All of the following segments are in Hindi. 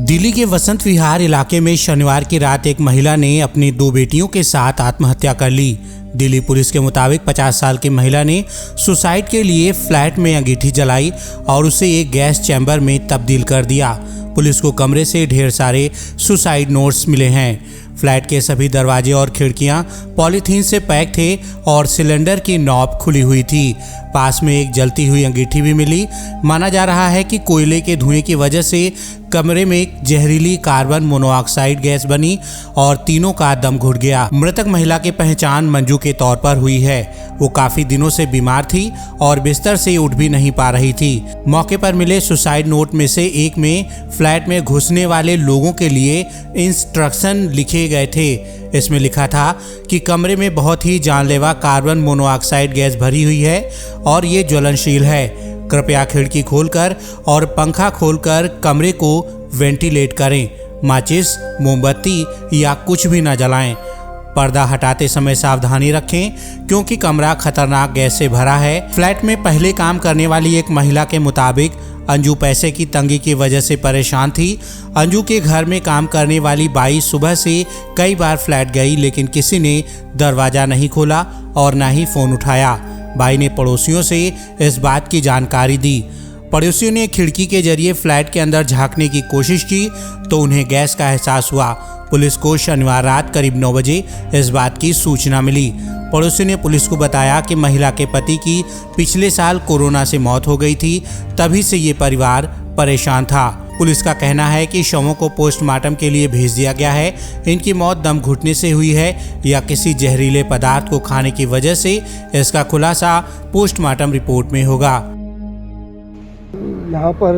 दिल्ली के वसंत विहार इलाके में शनिवार की रात एक महिला ने अपनी 2 बेटियों के साथ आत्महत्या कर ली। दिल्ली पुलिस के मुताबिक 50 साल की महिला ने सुसाइड के लिए फ्लैट में अंगीठी जलाई और उसे एक गैस चैम्बर में तब्दील कर दिया। पुलिस को कमरे से ढेर सारे सुसाइड नोट्स मिले हैं। फ्लैट के सभी दरवाजे और खिड़कियां पॉलीथीन से पैक थे और सिलेंडर की नॉब खुली हुई थी। पास में एक जलती हुई अंगीठी भी मिली। माना जा रहा है कि कोयले के धुएं की वजह से कमरे में जहरीली कार्बन मोनोऑक्साइड गैस बनी और तीनों का दम घुट गया। मृतक महिला की पहचान मंजू के तौर पर हुई है। वो काफी दिनों से बीमार थी और बिस्तर से उठ भी नहीं पा रही थी। मौके पर मिले सुसाइड नोट में से एक में फ्लैट में घुसने वाले लोगों के लिए इंस्ट्रक्शन लिखे गए थे। इसमें लिखा था कि कमरे में बहुत ही जानलेवा कार्बन मोनोऑक्साइड गैस भरी हुई है और ये ज्वलनशील है। कृपया खिड़की खोलकर और पंखा खोलकर कमरे को वेंटिलेट करें। माचिस, मोमबत्ती या कुछ भी न जलाएं। पर्दा हटाते समय सावधानी रखें क्योंकि कमरा खतरनाक गैस से भरा है। फ्लैट में पहले काम करने वाली एक महिला के मुताबिक अंजू पैसे की तंगी की वजह से परेशान थी। अंजू के घर में काम करने वाली बाई सुबह से कई बार फ्लैट गई लेकिन किसी ने दरवाज़ा नहीं खोला और न ही फ़ोन उठाया। बाई ने पड़ोसियों से इस बात की जानकारी दी। पड़ोसियों ने खिड़की के जरिए फ्लैट के अंदर झांकने की कोशिश की तो उन्हें गैस का एहसास हुआ। पुलिस को शनिवार रात करीब 9 बजे इस बात की सूचना मिली। पड़ोसी ने पुलिस को बताया कि महिला के पति की पिछले साल कोरोना से मौत हो गई थी, तभी से ये परिवार परेशान था। पुलिस का कहना है कि शवों को पोस्टमार्टम के लिए भेज दिया गया है। इनकी मौत दम घुटने से हुई है या किसी जहरीले पदार्थ को खाने की वजह से, इसका खुलासा पोस्टमार्टम रिपोर्ट में होगा। यहाँ पर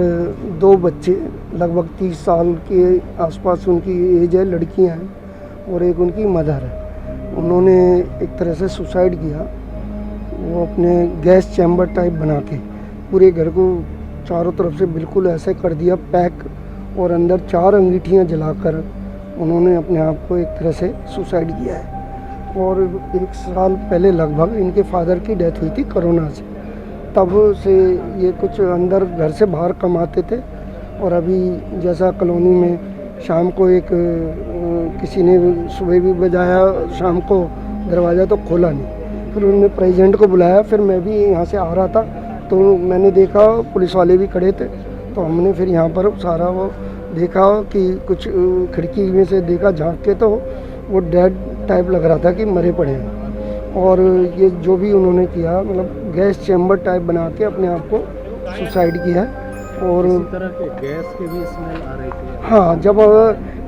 2 बच्चे लगभग 30 साल के आसपास उनकी एज है, लड़कियाँ हैं और एक उनकी मदर है। उन्होंने एक तरह से सुसाइड किया। वो अपने गैस चैम्बर टाइप बना के पूरे घर को चारों तरफ से बिल्कुल ऐसे कर दिया पैक और अंदर 4 अंगीठियाँ जलाकर उन्होंने अपने आप को एक तरह से सुसाइड किया है। और 1 साल पहले लगभग इनके फादर की डेथ हुई थी कोरोना से। तब से ये कुछ अंदर घर से बाहर कमाते थे और अभी जैसा कॉलोनी में शाम को एक किसी ने सुबह भी बजाया, शाम को दरवाज़ा तो खोला नहीं। फिर उन्होंने प्रेसिडेंट को बुलाया। फिर मैं भी यहाँ से आ रहा था तो मैंने देखा पुलिस वाले भी खड़े थे, तो हमने फिर यहाँ पर सारा वो देखा कि कुछ खिड़की में से देखा झांक के, तो वो डेड टाइप लग रहा था कि मरे पड़े हैं। और ये जो भी उन्होंने किया मतलब गैस चैम्बर टाइप बना के अपने आप को सुसाइड किया। और इसी तरह के गैस के भी स्मेल आ रही थी। हाँ, जब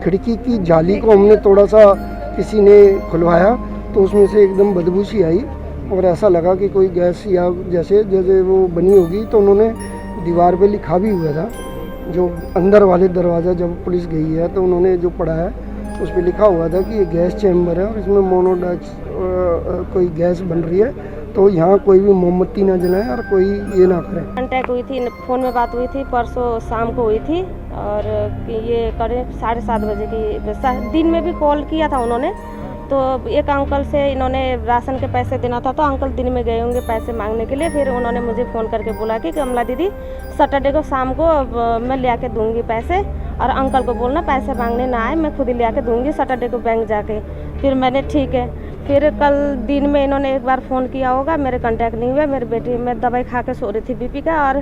खिड़की की जाली को हमने थोड़ा सा किसी ने खुलवाया तो उसमें से एकदम बदबू सी आई और ऐसा लगा कि कोई गैस या जैसे जैसे वो बनी होगी। तो उन्होंने दीवार पे लिखा भी हुआ था, जो अंदर वाले दरवाज़ा जब पुलिस गई है तो उन्होंने जो पढ़ा है उस पर लिखा हुआ था कि ये गैस चैम्बर है और इसमें मोनोडॉक्स कोई गैस बन रही है, तो यहाँ कोई भी मोमबत्ती ना जलाएं और कोई ये ना करें। कांटेक्ट हुई थी, फ़ोन में बात हुई थी, परसों शाम को हुई थी और ये करीब 7:30 बजे की। दिन में भी कॉल किया था उन्होंने, तो एक अंकल से इन्होंने राशन के पैसे देना था, तो अंकल दिन में गए होंगे पैसे मांगने के लिए। फिर उन्होंने मुझे फ़ोन करके बोला कि कमला दीदी सैटरडे को शाम को मैं ले आके दूँगी पैसे, और अंकल को बोलना पैसे मांगने ना आए, मैं खुद ही ले आके दूँगी सैटरडे को बैंक जाके। फिर मैंने ठीक है। फिर कल दिन में इन्होंने एक बार फ़ोन किया होगा, मेरे कांटेक्ट नहीं हुआ। मेरी बेटी, मैं दवाई खा के सो रही थी बीपी का, और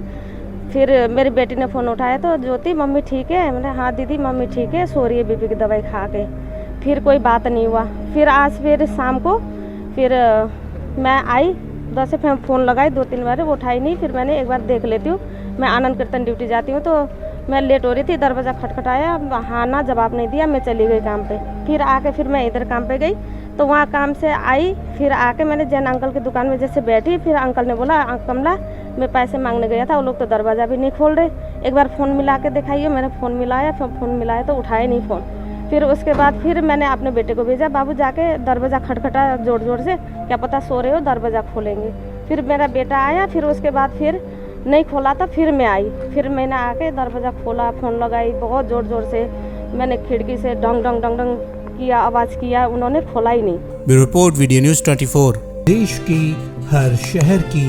फिर मेरी बेटी ने फ़ोन उठाया तो ज्योति मम्मी ठीक है? मैंने हाँ दीदी मम्मी ठीक है, सो रही है बीपी की दवाई खा के। फिर कोई बात नहीं हुआ। फिर आज फिर शाम को फिर मैं आई, 10 से फ़ोन लगाई 2-3 बार, वो उठाई नहीं। फिर मैंने एक बार देख लेती हूँ, मैं आनंद कीर्तन ड्यूटी जाती हूँ तो मैं लेट हो रही थी, दरवाज़ा खटखटाया, हाँ ना जवाब नहीं दिया, मैं चली गई काम पे। फिर आके फिर मैं इधर काम पे गई तो वहाँ काम से आई, फिर आके मैंने जैन अंकल की दुकान में जैसे बैठी, फिर अंकल ने बोला कमला मैं पैसे मांगने गया था, वो लोग तो दरवाज़ा भी नहीं खोल रहे, एक बार फ़ोन मिला के दिखाइए। मैंने फ़ोन मिलाया, फ़ोन मिलाया तो उठाए नहीं फ़ोन। फिर उसके बाद फिर मैंने अपने बेटे को भेजा, बाबू जाके दरवाज़ा खटखटा ज़ोर ज़ोर से, क्या पता सो रहे हो, दरवाज़ा खोलेंगे। फिर मेरा बेटा आया, फिर उसके बाद फिर नहीं खोला था। फिर मैं आई, फिर मैंने आके दरवाज़ा खोला, फ़ोन लगाई बहुत ज़ोर ज़ोर से, मैंने खिड़की से डंग डंग डंग डंग किया, आवाज़ किया, उन्होंने खोला ही नहीं। Bureau report, video news 24। देश की हर शहर की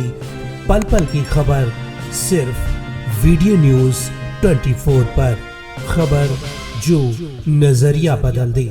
पल पल की खबर सिर्फ वीडियो न्यूज़ 24 पर। खबर जो नजरिया बदल दे।